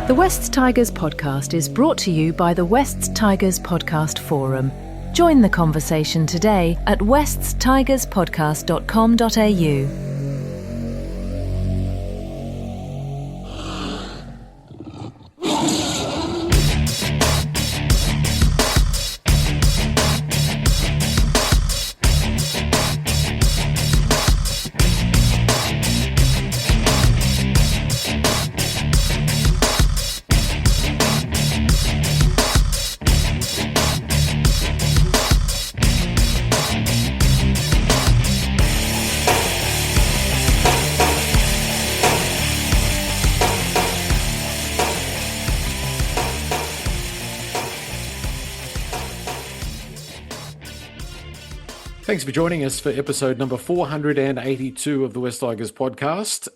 The Wests Tigers podcast is brought to you by the Wests Tigers Podcast Forum. Join the conversation today at weststigerspodcast.com.au. Thanks for joining us for episode number 482 of the West Tigers podcast.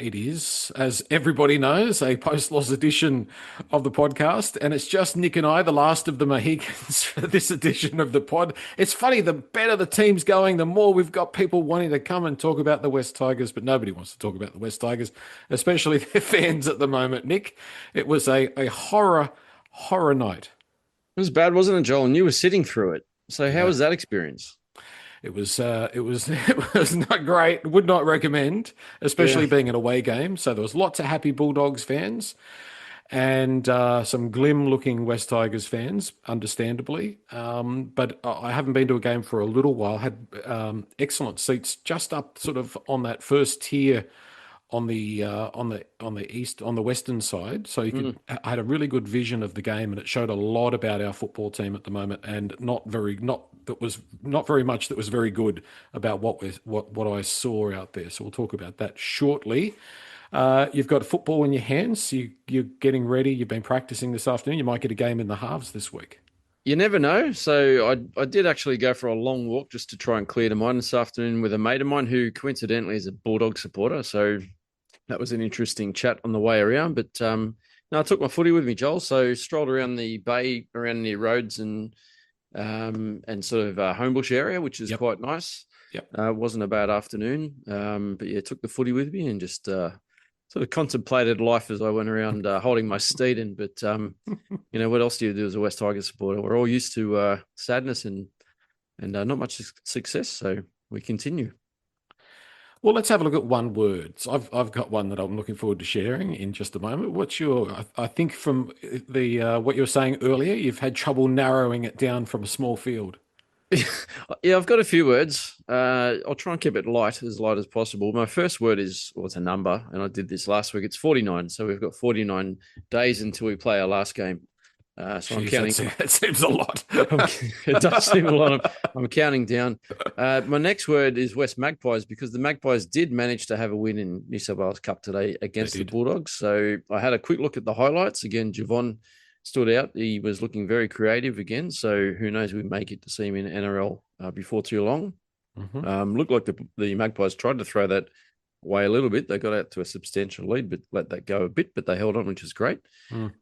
It is, as everybody knows, a post-loss edition of the podcast, and it's just Nick and I, the last of the Mohicans for this edition of the pod. It's funny, the better the team's going, the more we've got people wanting to come and talk about the West Tigers, but nobody wants to talk about the West Tigers, especially their fans at the moment. Nick, it was a horror night. It was bad, wasn't it, Joel? And you were sitting through it. So how was that experience? It was not great. Would not recommend, especially being an away game. So there was lots of happy Bulldogs fans and some glim-looking West Tigers fans, understandably. But I haven't been to a game for a little while. Had excellent seats just up, sort of on that first tier on the western side. So you could I had a really good vision of the game, and it showed a lot about our football team at the moment, and not very much that was very good about what I saw out there. So we'll talk about that shortly. You've got football in your hands. You're getting ready. You've been practicing this afternoon. You might get a game in the halves this week. You never know. So I did actually go for a long walk just to try and clear the mind this afternoon with a mate of mine who coincidentally is a Bulldog supporter. So that was an interesting chat on the way around. But no, I took my footy with me, Joel. So strolled around the bay, around near roads and sort of Homebush area, which is quite nice. It wasn't a bad afternoon. But yeah, took the footy with me and just sort of contemplated life as I went around holding my steed in. But, what else do you do as a West Tigers supporter? We're all used to sadness and not much success. So we continue. Well, let's have a look at one word. I've got one that I'm looking forward to sharing in just a moment. What's your? I think from the what you were saying earlier, you've had trouble narrowing it down from a small field. Yeah, I've got a few words. I'll try and keep it light as possible. My first word is, it's a number, and I did this last week. It's 49. So we've got 49 days until we play our last game. So I'm counting. That seems a lot. It does seem a lot. I'm counting down. My next word is West Magpies, because the Magpies did manage to have a win in New South Wales Cup today against the Bulldogs. So I had a quick look at the highlights. Again, Javon stood out. He was looking very creative again. So who knows, we may get to see him in NRL before too long. Mm-hmm. Looked like the Magpies tried to throw that away a little bit. They got out to a substantial lead, but let that go a bit, but they held on, which is great.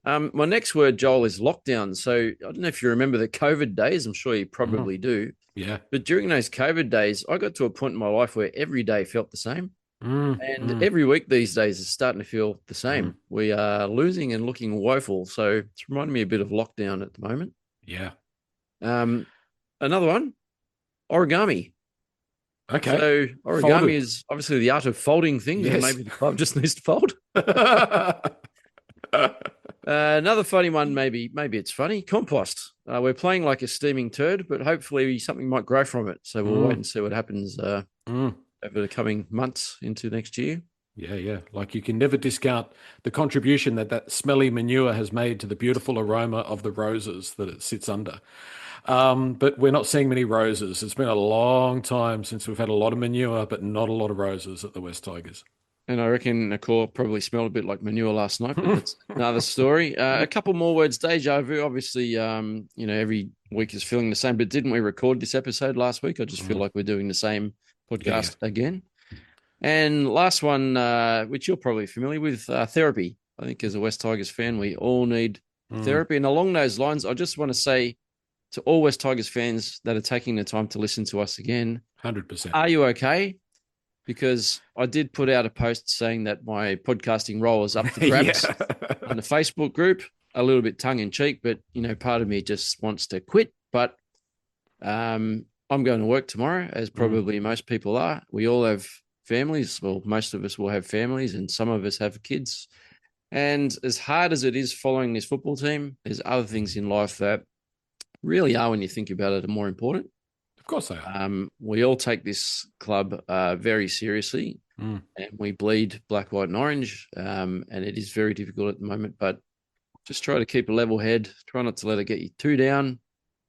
My next word, Joel, is lockdown. So I don't know if you remember the COVID days. I'm sure you probably do. Yeah. But during those COVID days, I got to a point in my life where every day felt the same. And every week these days is starting to feel the same. We are losing and looking woeful. So it's reminding me a bit of lockdown at the moment. Yeah. Another one, origami. Okay. So origami is obviously the art of folding things. Yes. Maybe the club just needs to fold. Another funny one, maybe it's funny. Compost. We're playing like a steaming turd, but hopefully something might grow from it. So we'll wait and see what happens over the coming months into next year. Yeah. Like you can never discount the contribution that smelly manure has made to the beautiful aroma of the roses that it sits under. But we're not seeing many roses. It's been a long time since we've had a lot of manure, but not a lot of roses at the West Tigers. And I reckon Nicole probably smelled a bit like manure last night, but that's another story. A couple more words. Deja vu, obviously, every week is feeling the same, but didn't we record this episode last week? I just feel like we're doing the same podcast again. And last one, which you're probably familiar with, therapy. I think as a West Tigers fan, we all need therapy. And along those lines, I just want to say to all West Tigers fans that are taking the time to listen to us again, 100%. Are you okay? Because I did put out a post saying that my podcasting role is up for grabs. on the Facebook group, a little bit tongue in cheek, but part of me just wants to quit. But I'm going to work tomorrow, as probably most people are. We all have families. Well, most of us will have families, and some of us have kids. And as hard as it is following this football team, there's other things in life that really are, when you think about it, are more important. Of course they are. We all take this club very seriously, and we bleed black, white, and orange. And it is very difficult at the moment, but just try to keep a level head. Try not to let it get you too down.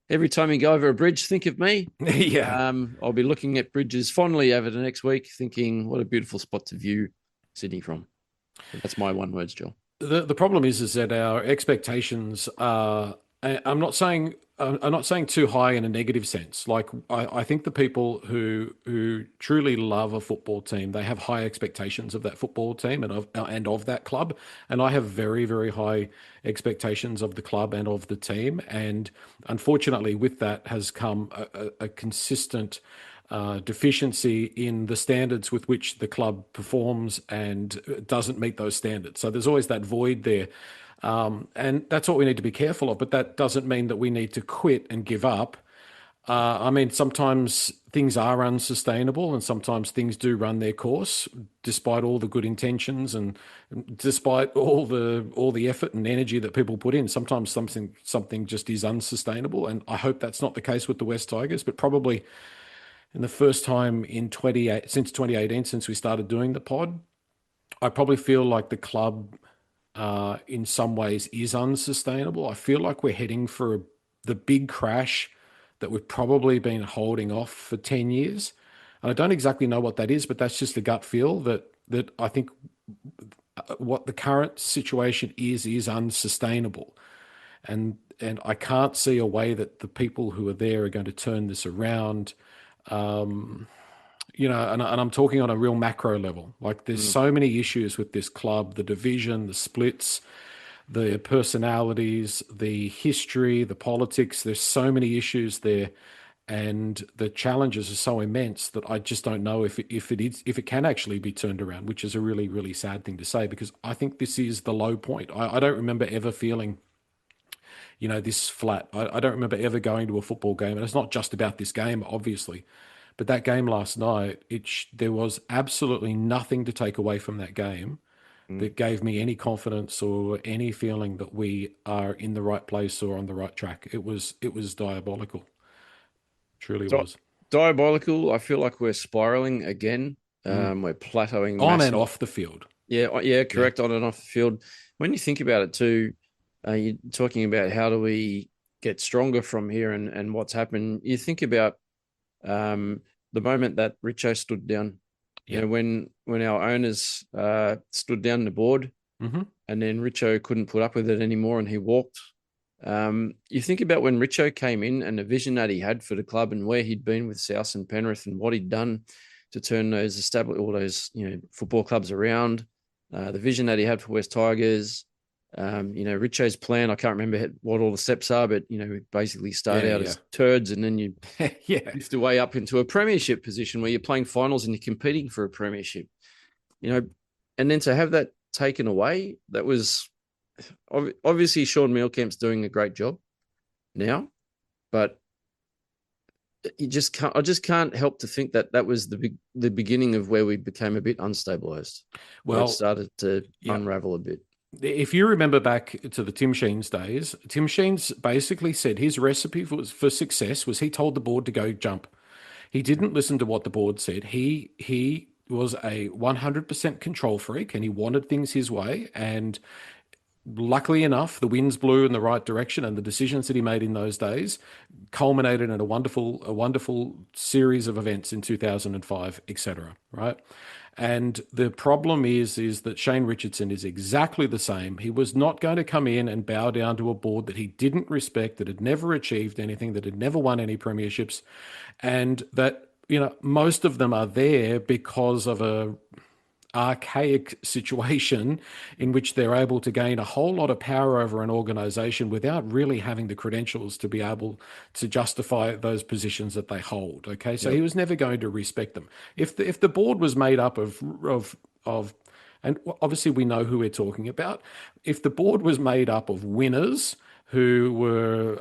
Every time you go over a bridge, think of me. Yeah. I'll be looking at bridges fondly over the next week, thinking what a beautiful spot to view Sydney from. That's my one words, Joel. The problem is that our expectations are. I'm not saying too high in a negative sense. Like I think the people who truly love a football team, they have high expectations of that football team and of that club. And I have very, very high expectations of the club and of the team. And unfortunately, with that has come a consistent deficiency in the standards with which the club performs and doesn't meet those standards. So there's always that void there. And that's what we need to be careful of, but that doesn't mean that we need to quit and give up. I mean, sometimes things are unsustainable and sometimes things do run their course despite all the good intentions and despite all the effort and energy that people put in. Sometimes something just is unsustainable. And I hope that's not the case with the West Tigers, but probably in the first time since 2018, since we started doing the pod, I probably feel like the club in some ways is unsustainable. I feel like we're heading for the big crash that we've probably been holding off for 10 years. And I don't exactly know what that is, but that's just a gut feel that I think what the current situation is unsustainable. And I can't see a way that the people who are there are going to turn this around. And I'm talking on a real macro level. Like there's so many issues with this club, the division, the splits, the personalities, the history, the politics. There's so many issues there. And the challenges are so immense that I just don't know if it can actually be turned around, which is a really, really sad thing to say, because I think this is the low point. I don't remember ever feeling this flat. I don't remember ever going to a football game. And it's not just about this game, obviously. But that game last night, there was absolutely nothing to take away from that game that gave me any confidence or any feeling that we are in the right place or on the right track. It was diabolical. Truly was. Diabolical. I feel like we're spiraling again. We're plateauing on and off the field. Yeah, correct. Yeah. On and off the field. When you think about it too, you're talking about how do we get stronger from here and what's happened. You think about the moment that Richo stood down, when our owners stood down the board, and then Richo couldn't put up with it anymore and he walked. You think about when Richo came in and the vision that he had for the club and where he'd been with South and Penrith and what he'd done to turn all those football clubs around, the vision that he had for West Tigers. Richo's plan, I can't remember what all the steps are, but, we basically start out as turds and then you lift your way up into a premiership position where you're playing finals and you're competing for a premiership, and then to have that taken away, that was obviously Sean Mealcamp's doing a great job now, but I just can't help to think that was the beginning of where we became a bit unstabilized. Well, it started to unravel a bit. If you remember back to the Tim Sheens days, Tim Sheens basically said his recipe for success was he told the board to go jump. He didn't listen to what the board said. He was a 100% control freak and he wanted things his way. And luckily enough, the winds blew in the right direction and the decisions that he made in those days culminated in a wonderful series of events in 2005, etc. Right? And the problem is that Shane Richardson is exactly the same. He was not going to come in and bow down to a board that he didn't respect, that had never achieved anything, that had never won any premierships, and that, most of them are there because of a archaic situation in which they're able to gain a whole lot of power over an organization without really having the credentials to be able to justify those positions that they hold. Okay. So he was never going to respect them. If the board was made up of And obviously we know who we're talking about. If the board was made up of winners who were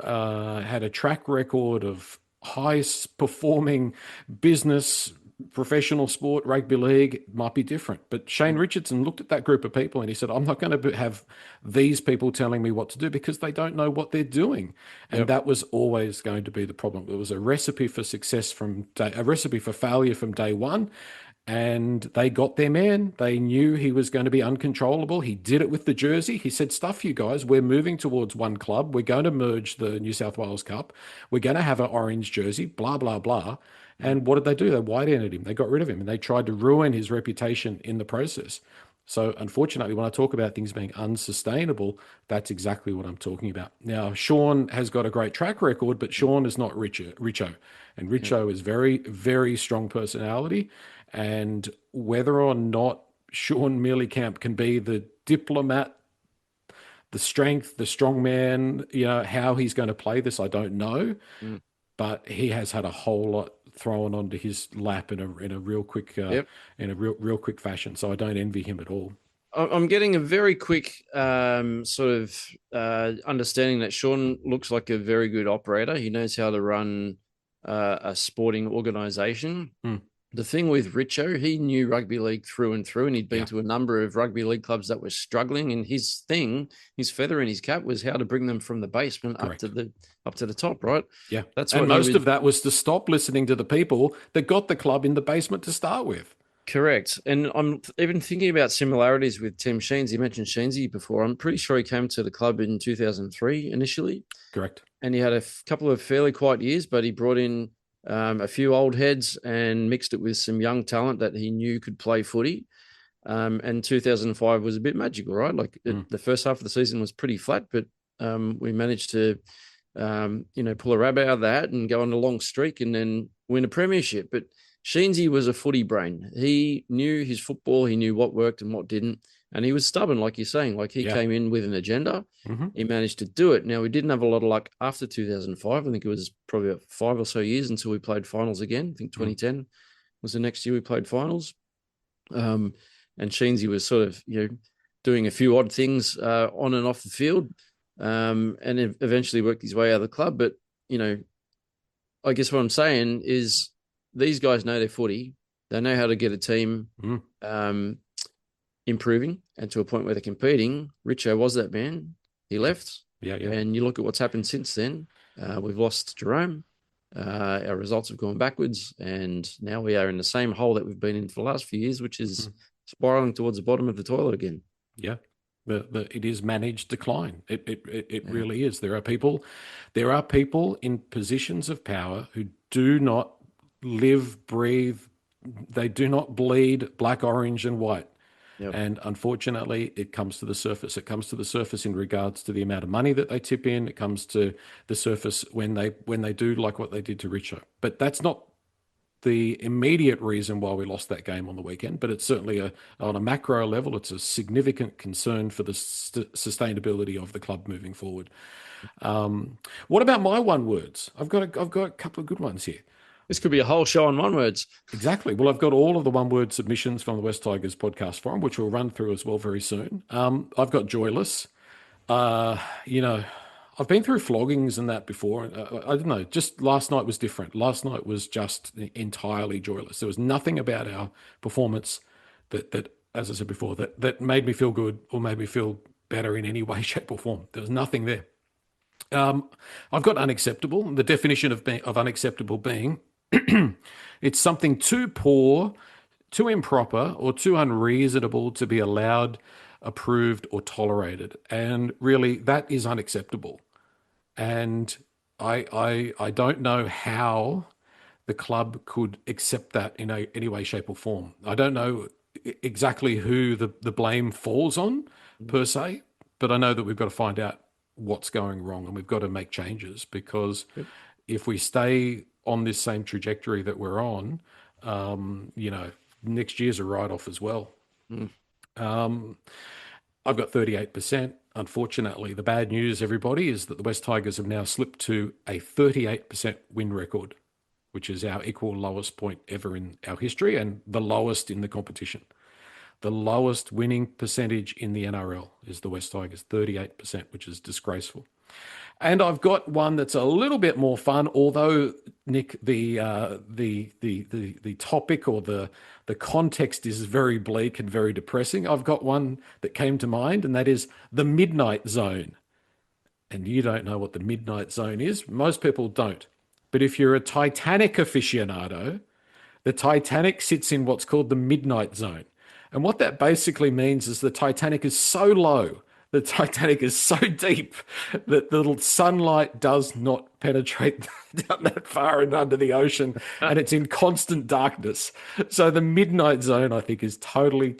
had a track record of high performing business, professional sport, rugby league, it might be different. But Shane Richardson looked at that group of people and he said, I'm not going to have these people telling me what to do because they don't know what they're doing. And Yep. that was always going to be the problem. It was a recipe for success a recipe for failure from day one. And they got their man. They knew he was going to be uncontrollable. He did it with the jersey. He said, stuff you guys, we're moving towards one club. We're going to merge the New South Wales Cup. We're going to have an orange jersey, blah, blah, blah. And what did they do? They white-ended him. They got rid of him and they tried to ruin his reputation in the process. So unfortunately, when I talk about things being unsustainable, that's exactly what I'm talking about. Now, Sean has got a great track record, but Sean is not Richo. And Richo is very, very strong personality. And whether or not Sean Camp can be the diplomat, the strength, the strong man, how he's going to play this, I don't know. Mm. But he has had a whole lot thrown onto his lap in a real quick Yep. in a real quick fashion. So I don't envy him at all. I'm getting a very quick sort of understanding that Sean looks like a very good operator. He knows how to run a sporting organization. Mm. The thing with Richo, he knew rugby league through and through, and he'd been to a number of rugby league clubs that were struggling. And his feather in his cap was how to bring them from the basement Correct. up to the top, right? Yeah, That's and what most of that was to stop listening to the people that got the club in the basement to start with. Correct. And I'm even thinking about similarities with Tim Sheens. You mentioned Sheensy before. I'm pretty sure he came to the club in 2003 initially. Correct. And he had a couple of fairly quiet years, but he brought in a few old heads and mixed it with some young talent that he knew could play footy. And 2005 was a bit magical, right? Like the first half of the season was pretty flat, but we managed to, pull a rabbit out of the hat and go on a long streak and then win a premiership. But Sheensy was a footy brain. He knew his football. He knew what worked and what didn't. And he was stubborn, like you're saying. Like he came in with an agenda. Mm-hmm. He managed to do it. Now, we didn't have a lot of luck after 2005. I think it was probably about 5 or so years until we played finals again. I think 2010 was the next year we played finals. And Sheensy was sort of, doing a few odd things on and off the field, and eventually worked his way out of the club. But, I guess what I'm saying is these guys know their footy. They know how to get a team improving and to a point where they're competing. Richo was that man. He left. Yeah. And you look at what's happened since then. We've lost Jerome. Our results have gone backwards. And now we are in the same hole that we've been in for the last few years, which is spiraling towards the bottom of the toilet again. Yeah. It is managed decline. It really is. There are people in positions of power who do not live, breathe, they do not bleed black, orange, and white. Yep. And unfortunately, it comes to the surface. It comes to the surface in regards to the amount of money that they tip in. It comes to the surface when they do like what they did to Richo. But that's not the immediate reason why we lost that game on the weekend. But it's certainly on a macro level, it's a significant concern for the sustainability of the club moving forward. What about my one words? I've got a couple of good ones here. This could be a whole show on one words. Exactly. Well, I've got all of the one word submissions from the West Tigers podcast forum, which we'll run through as well very soon. I've got joyless. I've been through floggings and that before. I don't know. Just last night was different. Last night was just entirely joyless. There was nothing about our performance that as I said before, that made me feel good or made me feel better in any way, shape, or form. There was nothing there. I've got unacceptable. The definition of unacceptable being it's something too poor, too improper, or too unreasonable to be allowed, approved, or tolerated. And really, that is unacceptable. And I don't know how the club could accept that in any way, shape, or form. I don't know exactly who the blame falls on, per se, but I know that we've got to find out what's going wrong and we've got to make changes because if we stay on this same trajectory that we're on, next year's a write-off as well. I've got 38%. Unfortunately, the bad news, everybody, is that the West Tigers have now slipped to a 38% win record, which is our equal lowest point ever in our history and the lowest in the competition. The lowest winning percentage in the NRL is the West Tigers, 38%, which is disgraceful. And I've got one that's a little bit more fun, although Nick, the topic or the context is very bleak and very depressing. I've got one that came to mind, and that is the midnight zone. And you don't know what the midnight zone is. Most people don't. But if you're a Titanic aficionado, the Titanic sits in what's called the midnight zone. And what that basically means is the Titanic is so low, the Titanic is so deep that the sunlight does not penetrate down that far and under the ocean, and it's in constant darkness. So the midnight zone, I think, is totally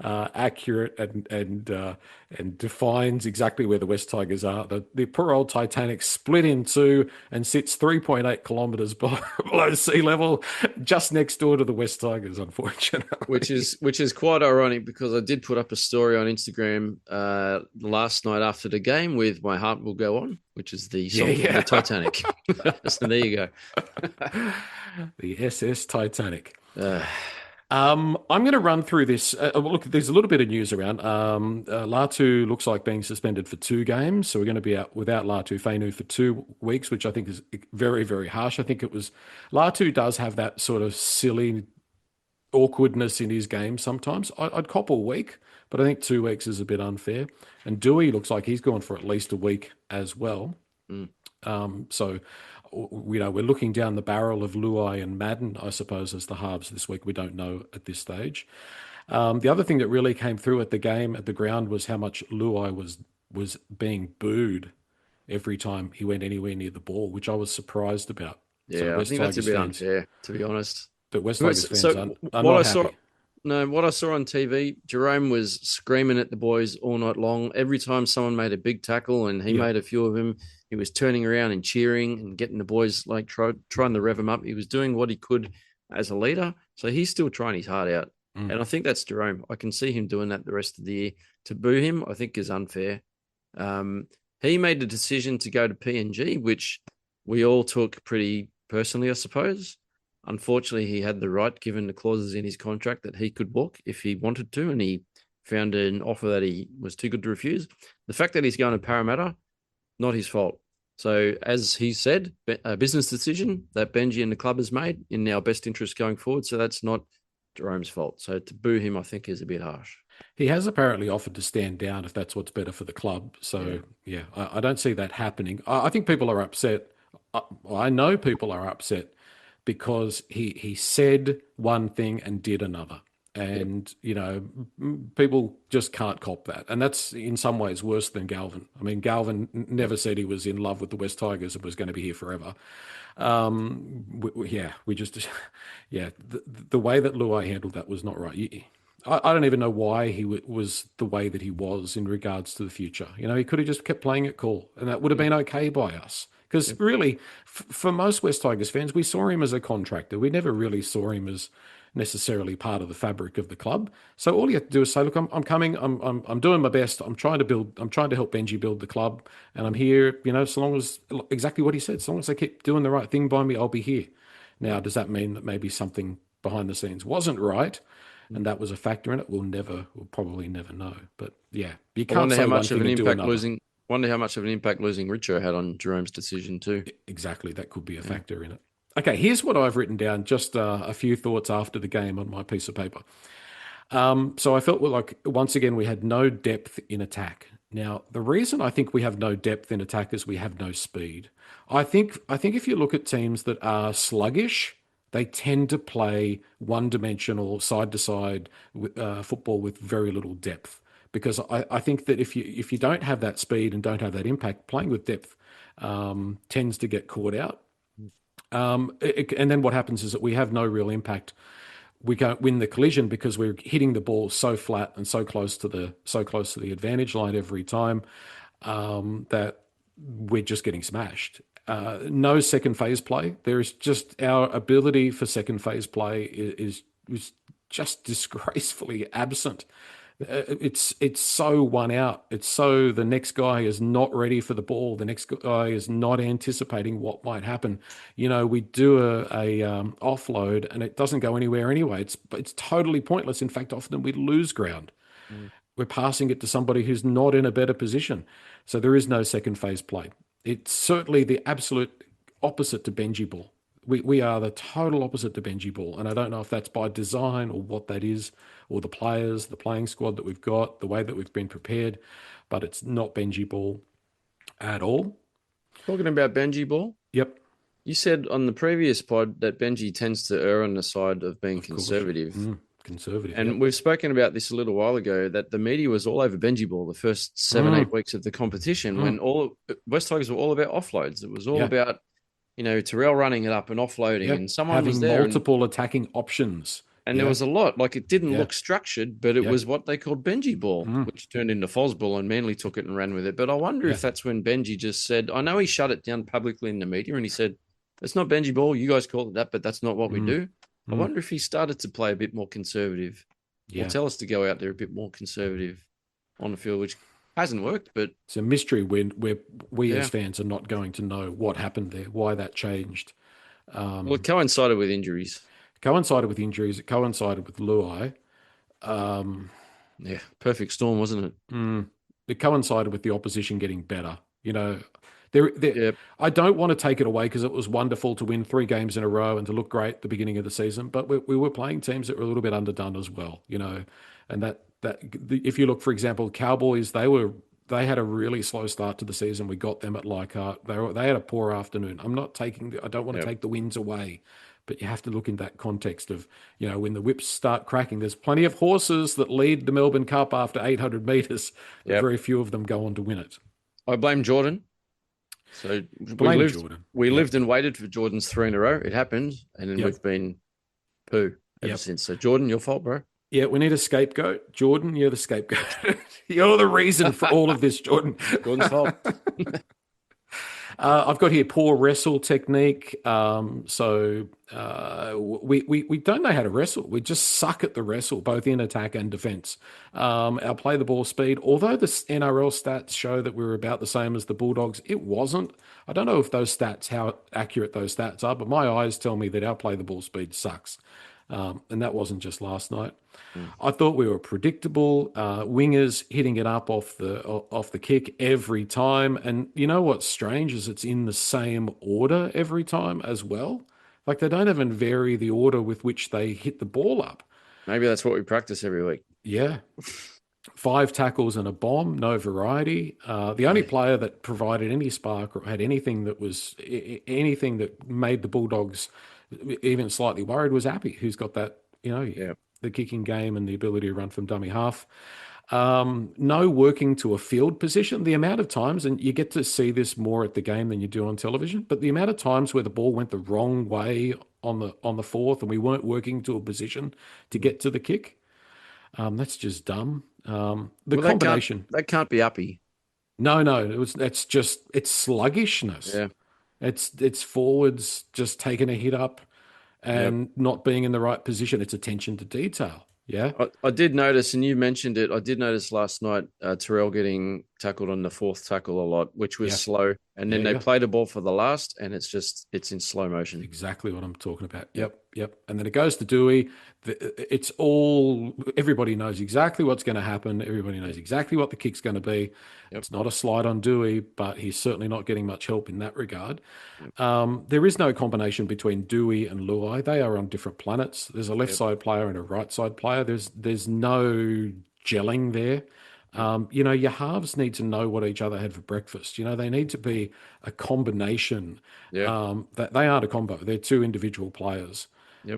accurate and defines exactly where the West Tigers are. The poor old Titanic split in two and sits 3.8 kilometres below sea level, just next door to the West Tigers, unfortunately. Which is quite ironic, because I did put up a story on Instagram last night after the game with "My Heart Will Go On," which is the song of the Titanic. So there you go. The SS Titanic. I'm going to run through this. Look, there's a little bit of news around. Latu looks like being suspended for 2 games, so we're going to be out without Latu Fainu for 2 weeks, which I think is very, very harsh. I think it was Latu does have that sort of silly awkwardness in his game sometimes. I'd cop a week, but I think 2 weeks is a bit unfair. And Dewey looks like he's gone for at least a week as well. So, we're looking down the barrel of Luai and Maiden, I suppose, as the halves this week. We don't know at this stage. The other thing that really came through at the game, at the ground, was how much Luai was being booed every time he went anywhere near the ball, which I was surprised about. Yeah, so I think that's a bit unfair, to be honest. But West Tigers fans are not happy. What I saw on TV, Jerome was screaming at the boys all night long. Every time someone made a big tackle and he made a few of them, he was turning around and cheering and getting the boys trying to rev them up. He was doing what he could as a leader. So he's still trying his heart out. And I think that's Jerome. I can see him doing that the rest of the year. To boo him, I think, is unfair. He made the decision to go to PNG, which we all took pretty personally, I suppose. Unfortunately, he had the right, given the clauses in his contract, that he could walk if he wanted to, and he found an offer that he was too good to refuse. The fact that he's going to Parramatta, not his fault. So, as he said, a business decision that Benji and the club has made in our best interest going forward. So that's not Jerome's fault. So to boo him, I think, is a bit harsh. He has apparently offered to stand down if that's what's better for the club. So, I don't see that happening. I think people are upset. I know people are upset because he said one thing and did another. And, people just can't cop that. And that's in some ways worse than Galvin. I mean, Galvin never said he was in love with the West Tigers and was going to be here forever. The way that Luai handled that was not right. I don't even know why he was the way that he was in regards to the future. He could have just kept playing it cool, and that would have been okay by us. Because really, for most West Tigers fans, we saw him as a contractor. We never really saw him as necessarily part of the fabric of the club. So all you have to do is say, look, I'm coming, I'm doing my best. I'm trying to help Benji build the club, and I'm here, so long as, exactly what he said, so long as they keep doing the right thing by me, I'll be here. Now, does that mean that maybe something behind the scenes wasn't right, and that was a factor in it? We'll probably never know. But yeah, you can't say one thing and do another. Wonder how much of an impact losing Richo had on Jerome's decision too. Exactly, that could be a factor in it. Okay, here's what I've written down, just a few thoughts after the game on my piece of paper. So I felt like, once again, we had no depth in attack. Now, the reason I think we have no depth in attack is we have no speed. I think if you look at teams that are sluggish, they tend to play one-dimensional, side-to-side football with very little depth. Because I think that if you don't have that speed and don't have that impact, playing with depth tends to get caught out. And then what happens is that we have no real impact. We can't win the collision because we're hitting the ball so flat and so close to the advantage line every time that we're just getting smashed. No second phase play. There is just, our ability for second phase play is just disgracefully absent. It's so one out. It's so the next guy is not ready for the ball. The next guy is not anticipating what might happen. We do a offload and it doesn't go anywhere anyway. It's totally pointless. In fact, often we lose ground. Mm. We're passing it to somebody who's not in a better position. So there is no second phase play. It's certainly the absolute opposite to Benji ball. We are the total opposite to Benji ball. And I don't know if that's by design or what that is, or the players, the playing squad that we've got, the way that we've been prepared, but it's not Benji ball at all. Talking about Benji ball, Yep. you said on the previous pod that Benji tends to err on the side of being Of course. conservative. Conservative. And yep. we've spoken about this a little while ago, that the media was all over Benji ball the first 7-8 weeks of the competition, when all West Tigers were all about offloads. It was all about, Terrell running it up and offloading, and someone having was there multiple attacking options. And there was a lot. Like, it didn't look structured, but it Yeah. was what they called Benji ball, which turned into Foz ball, and Manly took it and ran with it. But I wonder if that's when Benji just said, I know he shut it down publicly in the media and he said, it's not Benji ball. You guys call it that, but that's not what we do. I wonder if he started to play a bit more conservative, or tell us to go out there a bit more conservative on the field, which hasn't worked. But it's a mystery where we as fans are not going to know what happened there, why that changed. Well, it coincided with injuries. It coincided with Luai. Perfect storm, wasn't it? It coincided with the opposition getting better. I don't want to take it away, because it was wonderful to win 3 games in a row and to look great at the beginning of the season. But we were playing teams that were a little bit underdone as well, and that if you look, for example, Cowboys, they had a really slow start to the season. We got them at Leichhardt. They had a poor afternoon. I don't want to take the wins away, but you have to look in that context of, when the whips start cracking, there's plenty of horses that lead the Melbourne Cup after 800 metres. Very few of them go on to win it. I blame Jordan. So we lived and waited for Jordan's 3 in a row. It happened, and then we've been poo ever since. So Jordan, your fault, bro. Yeah, we need a scapegoat. Jordan, you're the scapegoat. You're the reason for all of this, Jordan. Jordan's fault. I've got here poor wrestle technique. We don't know how to wrestle. We just suck at the wrestle, both in attack and defense. Our play the ball speed, although the NRL stats show that we're about the same as the Bulldogs, it wasn't. I don't know if how accurate those stats are, but my eyes tell me that our play the ball speed sucks. And that wasn't just last night. I thought we were predictable. Wingers hitting it up off the kick every time. And you know what's strange is it's in the same order every time as well. Like, they don't even vary the order with which they hit the ball up. Maybe that's what we practice every week. Yeah. 5 tackles and a bomb, no variety. The only player that provided any spark or had anything that made the Bulldogs even slightly worried was Appy, who's got that, the kicking game and the ability to run from dummy half. No working to a field position. The amount of times, and you get to see this more at the game than you do on television, but the amount of times where the ball went the wrong way on the fourth and we weren't working to a position to get to the kick, that's just dumb. Combination. That can't be Uppy. No, it's sluggishness. Yeah. It's forwards just taking a hit up and not being in the right position. It's attention to detail. Yeah. I did notice, and you mentioned it, I did notice last night Terrell getting tackled on the 4th tackle a lot, which was slow. And then they played the ball for the last, and it's in slow motion. Exactly what I'm talking about. Yep. And then it goes to Dewey. Everybody knows exactly what's going to happen. Everybody knows exactly what the kick's going to be. It's not a slide on Dewey, but he's certainly not getting much help in that regard. There is no combination between Dewey and Luai. They are on different planets. There's a left side player and a right side player. There's no gelling there. Your halves need to know what each other had for breakfast. They need to be a combination. That they aren't a combo. They're 2 individual players.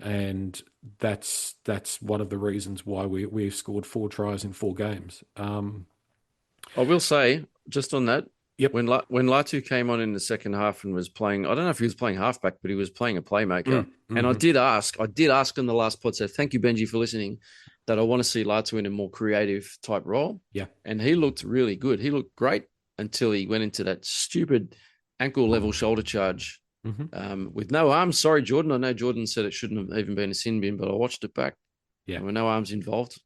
And that's one of the reasons why we've scored 4 tries in 4 games. I will say, just on that, when Latu came on in the second half and was playing, I don't know if he was playing halfback, but he was playing a playmaker. And I did ask on the last pod, so thank you, Benji, for listening, that I want to see Latu in a more creative type role. Yeah. And he looked really good. He looked great until he went into that stupid ankle level shoulder charge with no arms. Sorry, Jordan. I know Jordan said it shouldn't have even been a sin bin, but I watched it back. Yeah. There were no arms involved.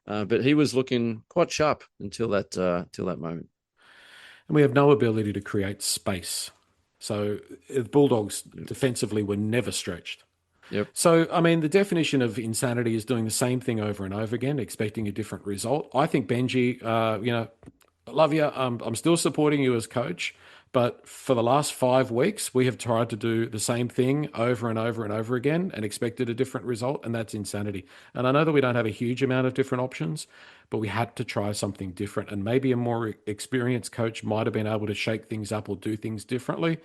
But he was looking quite sharp until that moment. And we have no ability to create space. So the Bulldogs defensively were never stretched. Yep. So, I mean, the definition of insanity is doing the same thing over and over again, expecting a different result. I think Benji, I love you. I'm still supporting you as coach, but for the last 5 weeks, we have tried to do the same thing over and over and over again and expected a different result, and that's insanity. And I know that we don't have a huge amount of different options, but we had to try something different. And maybe a more experienced coach might have been able to shake things up or do things differently.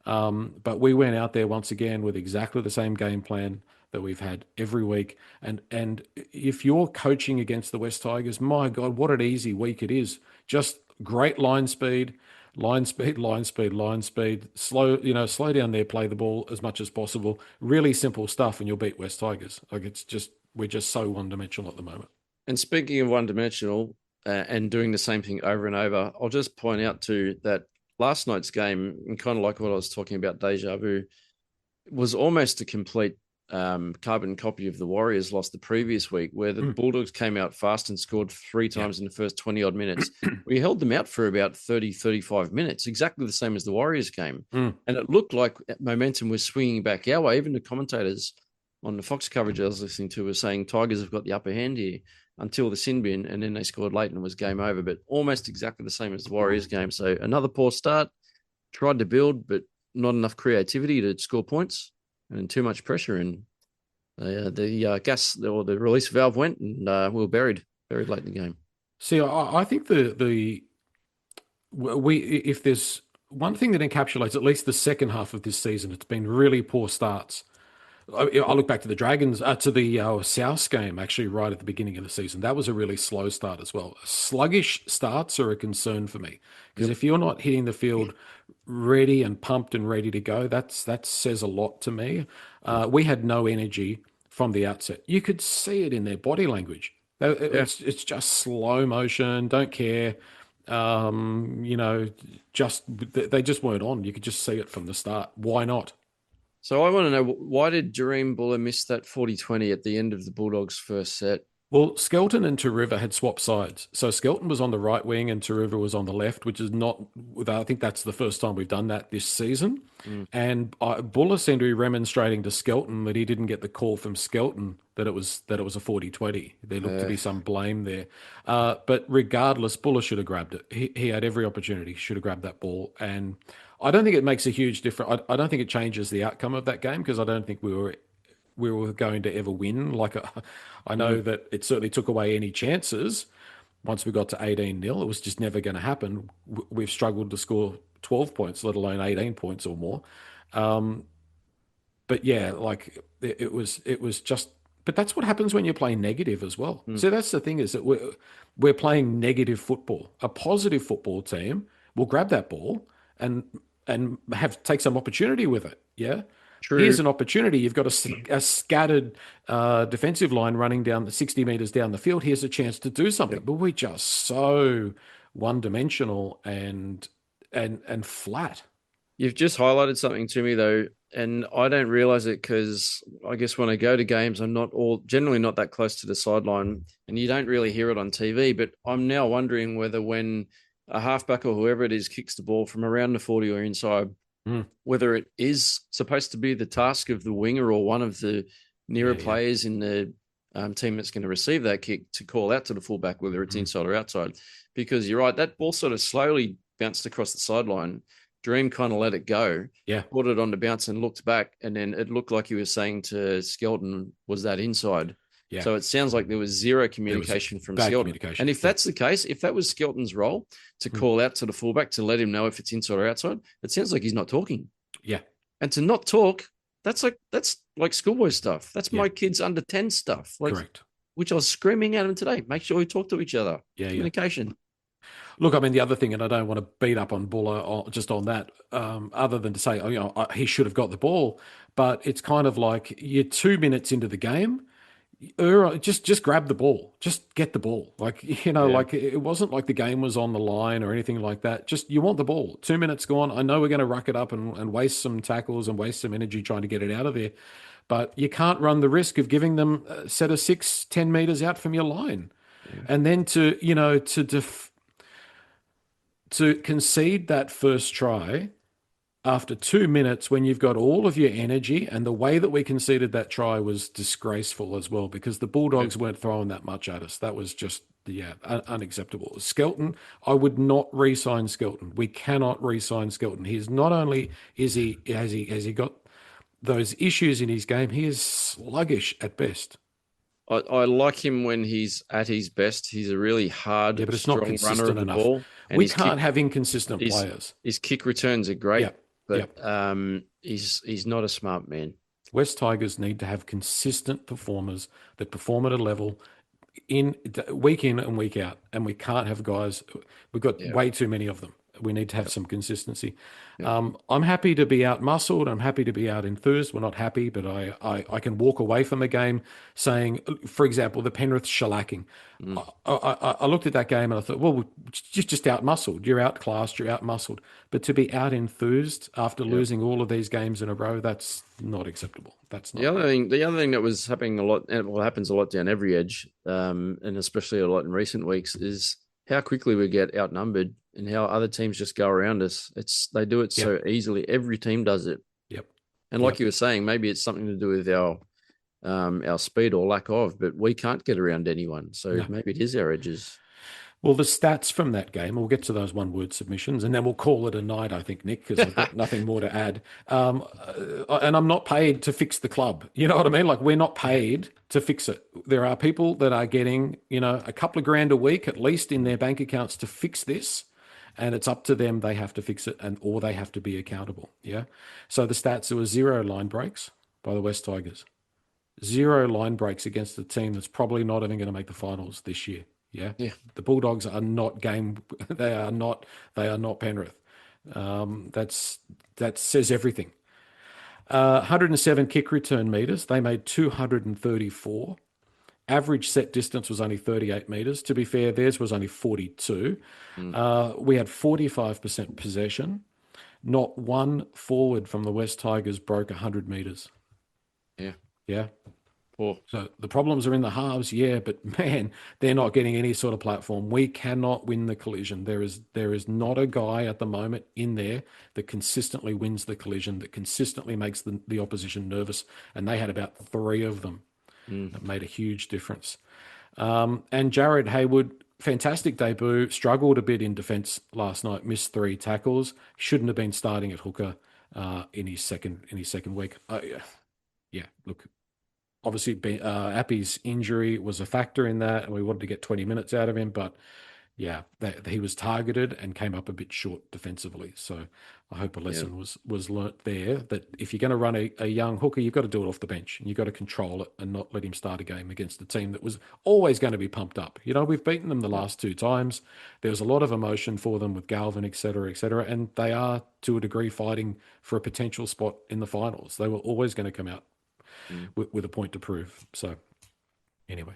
But we went out there once again with exactly the same game plan that we've had every week. And if you're coaching against the West Tigers, my God, what an easy week it is. Just great line speed, line speed, line speed, line speed. Slow down there, play the ball as much as possible. Really simple stuff, and you'll beat West Tigers. We're just so one-dimensional at the moment. And speaking of one-dimensional and doing the same thing over and over, I'll just point out too that last night's game, and kind of like what I was talking about, deja vu, was almost a complete carbon copy of the Warriors lost the previous week, where the Bulldogs came out fast and scored 3 times in the first 20 odd minutes. We held them out for about 30, 35 minutes, exactly the same as the Warriors game. And it looked like momentum was swinging back our way. Even the commentators on the Fox coverage I was listening to were saying Tigers have got the upper hand here until the sin bin, and then they scored late and it was game over, but almost exactly the same as the Warriors game. So another poor start, tried to build, but not enough creativity to score points and too much pressure. And the gas or the release valve went, and we were buried late in the game. See, I think if there's one thing that encapsulates at least the second half of this season, it's been really poor starts. I look back to the Dragons, to the South game, actually, right at the beginning of the season. That was a really slow start as well. Sluggish starts are a concern for me, because if you're not hitting the field ready and pumped and ready to go, that says a lot to me. We had no energy from the outset. You could see it in their body language. It's just slow motion, don't care. They just weren't on. You could just see it from the start. Why not? So I want to know, why did Jareem Buller miss that 40-20 at the end of the Bulldogs' first set? Well, Skelton and Taruva had swapped sides. So Skelton was on the right wing and Taruva was on the left, which is not, I think that's the first time we've done that this season. And Buller seemed to be remonstrating to Skelton that he didn't get the call from Skelton that it was a 40-20. There looked to be some blame there. But regardless, Buller should have grabbed it. He had every opportunity, should have grabbed that ball. And I don't think it makes a huge difference. I don't think it changes the outcome of that game, because I don't think we were going to ever win. I know that it certainly took away any chances once we got to 18-0. It was just never going to happen. We've struggled to score 12 points, let alone 18 points or more. But yeah, it was just. But that's what happens when you play negative as well. So that's the thing, is that we're playing negative football. A positive football team will grab that ball and take some opportunity with it. Yeah. True. Here's an opportunity. You've got a scattered defensive line running down the 60 meters down the field. Here's a chance to do something. But we're just so one-dimensional and flat. You've just highlighted something to me, though, and I don't realize it because I guess when I go to games, I'm generally not that close to the sideline, and you don't really hear it on TV. But I'm now wondering whether when a halfback or whoever it is kicks the ball from around the 40 or inside, whether it is supposed to be the task of the winger or one of the nearer players in the team that's going to receive that kick to call out to the fullback, whether it's inside or outside. Because you're right, that ball sort of slowly bounced across the sideline. Dream kind of let it go, put it on the bounce and looked back, and then it looked like he was saying to Skelton, was that inside? Yeah. So it sounds like there was zero communication from Skelton. And if that's the case, if that was Skelton's role to call out to the fullback to let him know if it's inside or outside, it sounds like he's not talking. Yeah. And to not talk, that's like schoolboy stuff. That's my kids under 10 stuff. Correct. Which I was screaming at him today. Make sure we talk to each other. Yeah. Communication. Look, I mean, the other thing, and I don't want to beat up on Buller just on that, other than to say, he should have got the ball, but it's kind of like you're 2 minutes into the game. Just grab the ball, just get the ball. It wasn't like the game was on the line or anything like that. Just, you want the ball. 2 minutes gone. I know we're going to ruck it up and waste some tackles and waste some energy trying to get it out of there, but you can't run the risk of giving them a set of 6-10 meters out from your line. And then to concede that first try after 2 minutes when you've got all of your energy, and the way that we conceded that try was disgraceful as well, because the Bulldogs weren't throwing that much at us. That was just, unacceptable. Skelton, I would not re-sign Skelton. We cannot re-sign Skelton. He's not only has he got those issues in his game, he is sluggish at best. I like him when he's at his best. He's a really hard, but it's not strong runner of consistent the enough. ball. And We can't have inconsistent players. His kick returns are great, Yep. but he's not a smart man. West Tigers need to have consistent performers that perform at a level in and week out, and we can't have guys. We've got way too many of them. We need to have some consistency. I'm happy to be out muscled. I'm happy to be out enthused. We're not happy, but I can walk away from a game saying, for example, the Penrith shellacking. I looked at that game and I thought, well, just out muscled. You're outclassed. You're out muscled. But to be out enthused after losing all of these games in a row, that's not acceptable. That's not. The other thing that was happening a lot, and well, happens a lot down every edge, and especially a lot in recent weeks, is how quickly we get outnumbered and how other teams just go around us. They do it so easily. Every team does it. Yep. And like you were saying, maybe it's something to do with our speed or lack of, but we can't get around anyone. So maybe it is our edges. Well, the stats from that game, we'll get to those one-word submissions, and then we'll call it a night, I think, Nick, because I've got nothing more to add. And I'm not paid to fix the club. You know what I mean? Like, we're not paid to fix it. There are people that are getting, a couple of grand a week, at least in their bank accounts, to fix this. And it's up to them. They have to fix it, or they have to be accountable. Yeah. So the stats, there were 0 line breaks by the West Tigers. 0 line breaks against a team that's probably not even going to make the finals this year. Yeah. The Bulldogs are not game. They are not Penrith. That says everything. 107 kick return meters. They made 234. Average set distance was only 38 meters. To be fair, theirs was only 42. We had 45% possession. Not one forward from the West Tigers broke 100 meters. Yeah. Poor. So the problems are in the halves, but man, they're not getting any sort of platform. We cannot win the collision. There is not a guy at the moment in there that consistently wins the collision, that consistently makes the opposition nervous. And they had about 3 of them. That made a huge difference. And Jared Hayward, fantastic debut, struggled a bit in defence last night, missed 3 tackles, shouldn't have been starting at hooker in his second week. Look. Obviously, Appy's injury was a factor in that, and we wanted to get 20 minutes out of him. But, he was targeted and came up a bit short defensively. So I hope a lesson was learnt there, that if you're going to run a young hooker, you've got to do it off the bench, and you've got to control it and not let him start a game against a team that was always going to be pumped up. We've beaten them the last 2 times. There was a lot of emotion for them with Galvin, et cetera, and they are, to a degree, fighting for a potential spot in the finals. They were always going to come out with a point to prove. So anyway,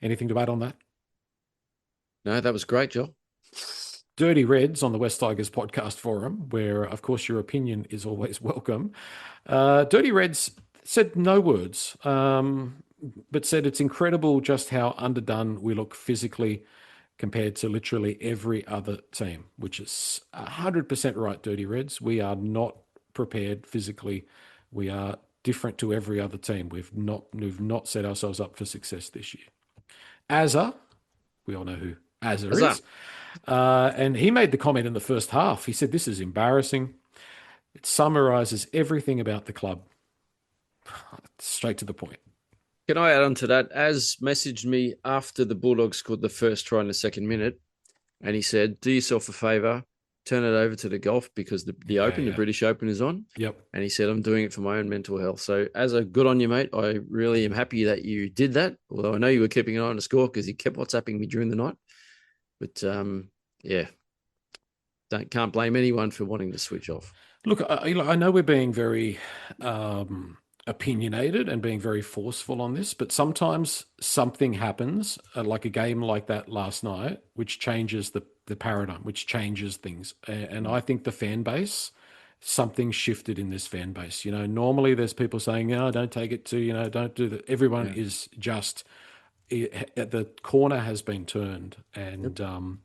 anything to add on that? No, that was great, Joel. Dirty Reds on the West Tigers podcast forum, where, of course, your opinion is always welcome. Dirty Reds said no words, but said it's incredible just how underdone we look physically compared to literally every other team, which is 100% right, Dirty Reds. We are not prepared physically. We are different to every other team. We've not set ourselves up for success this year. Azza, we all know who Azza is. And he made the comment in the first half. He said, "This is embarrassing. It summarizes everything about the club." Straight to the point. Can I add on to that? Az messaged me after the Bulldogs scored the first try in the second minute, and he said, "Do yourself a favor, turn it over to the golf, because the British Open is on." Yep. And he said, "I'm doing it for my own mental health." So as a good on you, mate, I really am happy that you did that. Although I know you were keeping an eye on the score because you kept WhatsApping me during the night. But can't blame anyone for wanting to switch off. Look, I know we're being very opinionated and being very forceful on this, but sometimes something happens, like a game like that last night, which changes the paradigm, which changes things. And I think the fan base, something shifted in this fan base. Normally there's people saying, "No, don't take it to, don't do that." Everyone is just the corner has been turned, and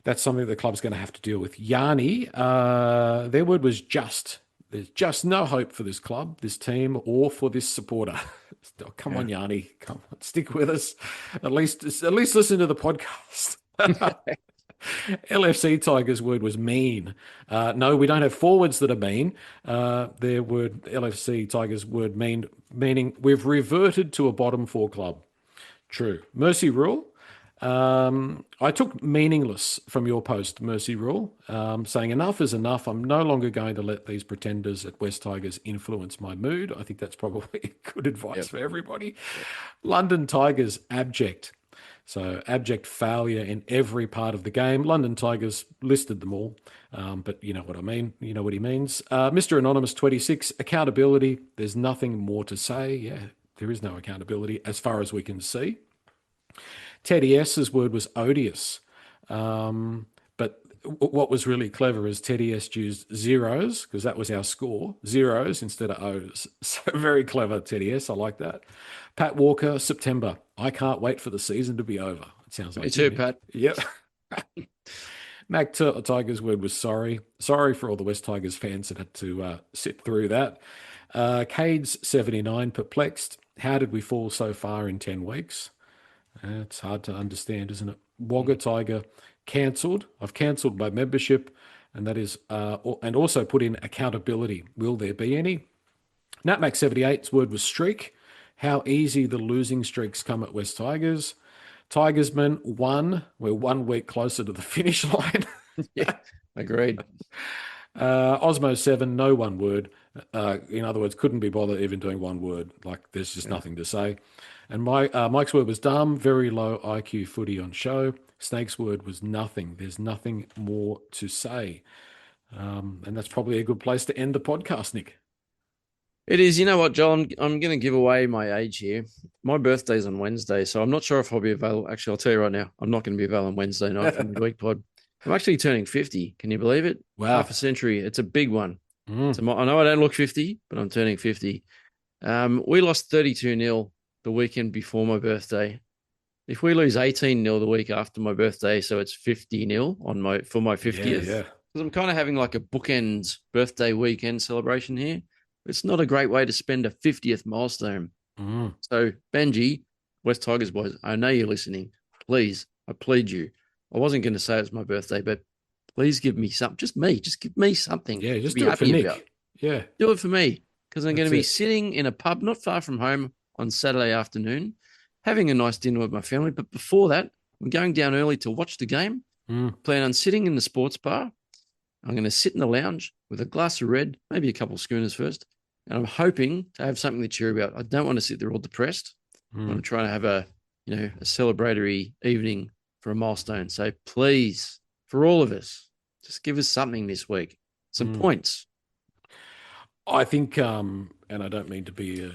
that's something the club's going to have to deal with. Yanni, their word was just. There's just no hope for this club, this team, or for this supporter. Oh, come on, Yanni, come on, stick with us. At least listen to the podcast. LFC Tigers' word was mean. No, we don't have forwards that are mean. Their word, LFC Tigers' word meaning we've reverted to a bottom four club. True. Mercy Rule. I took meaningless from your post, Mercy Rule, saying enough is enough. I'm no longer going to let these pretenders at West Tigers influence my mood. I think that's probably good advice for everybody. London Tigers, abject. So abject failure in every part of the game. London Tigers listed them all, but you know what I mean. You know what he means. Mr. Anonymous 26, accountability. There's nothing more to say. Yeah, there is no accountability as far as we can see. Teddy S's word was odious. But what was really clever is Teddy S used zeros, because that was our score, zeros instead of O's. So very clever, Teddy S. I like that. Pat Walker, September. I can't wait for the season to be over. It sounds like me too, Pat. Yep. Mac Tigers' word was sorry. Sorry for all the West Tigers fans that had to sit through that. Cades, 79, perplexed. How did we fall so far in 10 weeks? It's hard to understand, isn't it? Wagga Tiger, cancelled. I've cancelled my membership, and that is, and also put in accountability. Will there be any? Natmac 78's word was streak. How easy the losing streaks come at West Tigers. Tigersmen, one. We're 1 week closer to the finish line. Yeah, agreed. Osmo 7, no one word. In other words, couldn't be bothered even doing one word. Like, there's just nothing to say. And Mike's word was dumb, very low IQ footy on show. Snake's word was nothing. There's nothing more to say. And that's probably a good place to end the podcast, Nick. It is. You know what, John? I'm going to give away my age here. My birthday's on Wednesday, so I'm not sure if I'll be available. Actually, I'll tell you right now, I'm not going to be available on Wednesday night for the midweek pod. I'm actually turning 50. Can you believe it? Wow. Half a century. It's a big one. I know I don't look 50, but I'm turning 50. We lost 32-0 the weekend before my birthday. If we lose 18-0 the week after my birthday, so it's 50-0 for my 50th. Yeah. Because I'm kind of having like a bookend birthday weekend celebration here. It's not a great way to spend a 50th milestone. So, Benji, West Tigers boys, I know you're listening. Please, I plead you. I wasn't going to say it's my birthday, but please give me something. Just give me something. Yeah, just do it for Nick. About. Yeah. Do it for me, because I'm going to be sitting in a pub not far from home on Saturday afternoon, having a nice dinner with my family. But before that, I'm going down early to watch the game. Plan on sitting in the sports bar. I'm going to sit in the lounge with a glass of red, maybe a couple of schooners first. And I'm hoping to have something to cheer about. I don't want to sit there all depressed. I'm trying to have a celebratory evening for a milestone. So please, for all of us, just give us something this week. Some points. I think, and I don't mean to be a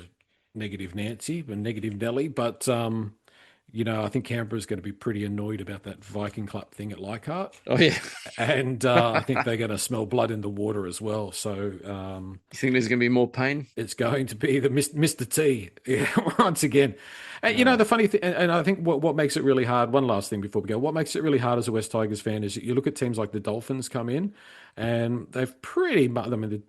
negative Nancy, but negative Nelly, but I think Canberra's going to be pretty annoyed about that Viking Club thing at Leichhardt. Oh, yeah. And I think they're going to smell blood in the water as well. So you think there's going to be more pain? It's going to be the Mr. T once again. And, the funny thing, and I think what makes it really hard, one last thing before we go, what makes it really hard as a West Tigers fan is you look at teams like the Dolphins come in and they've pretty much, I mean,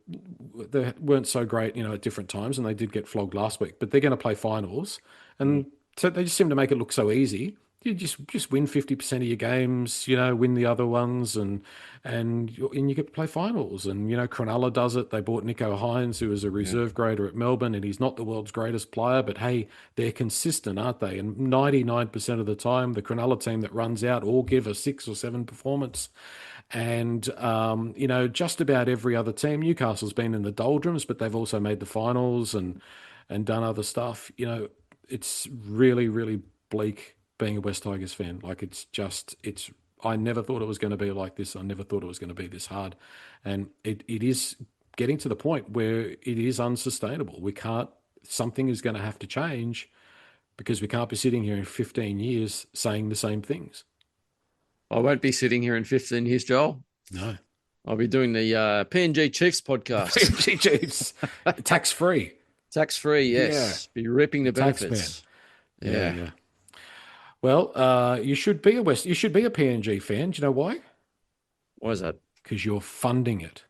they weren't so great, at different times, and they did get flogged last week, but they're going to play finals. And so they just seem to make it look so easy. You just win 50% of your games, win the other ones, and you get to play finals. And Cronulla does it. They bought Nico Hines, who is a reserve grader at Melbourne, and he's not the world's greatest player, but hey, they're consistent, aren't they? And 99% of the time, the Cronulla team that runs out all give a 6 or 7 performance. And just about every other team, Newcastle's been in the doldrums, but they've also made the finals and done other stuff. It's really, really bleak being a West Tigers fan. Like, I never thought it was going to be like this. I never thought it was going to be this hard. And it is getting to the point where it is unsustainable. Something is going to have to change, because we can't be sitting here in 15 years saying the same things. I won't be sitting here in 15 years, Joel. No. I'll be doing the PNG Chiefs podcast. PNG Chiefs. Tax-free. Tax-free, yes. Yeah. Be reaping the benefits. Yeah. Well, you should be a PNG fan. Do you know why? Why is that? Because you're funding it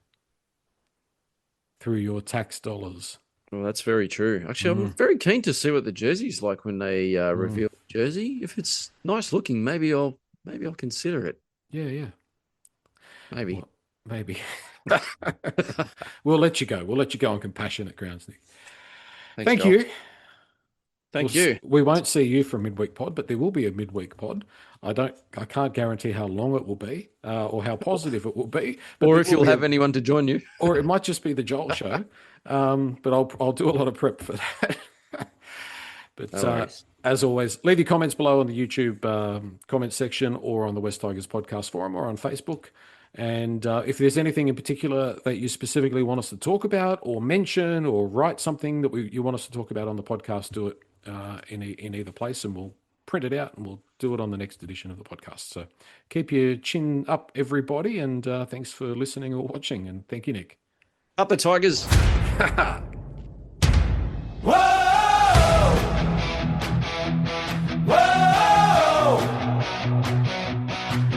through your tax dollars. Well, that's very true. Actually, I'm very keen to see what the jersey's like when they reveal the jersey. If it's nice looking, maybe I'll consider it. Yeah. Maybe. Well, maybe. We'll let you go. We'll let you go on compassionate grounds, Nick. Thanks, Thank Joel. you. Thank you. We won't see you for a midweek pod, but there will be a midweek pod. I can't guarantee how long it will be or how positive it will be. Or if you'll have anyone to join you. Or it might just be the Joel show. But I'll do a lot of prep for that. But as always, leave your comments below on the YouTube comment section or on the West Tigers podcast forum or on Facebook. And if there's anything in particular that you specifically want us to talk about or mention or write something that you want us to talk about on the podcast, do it in either place and we'll print it out and we'll do it on the next edition of the podcast. So keep your chin up, everybody, and thanks for listening or watching. And thank you, Nick. Up the Tigers. Whoa! Whoa!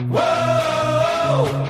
Whoa!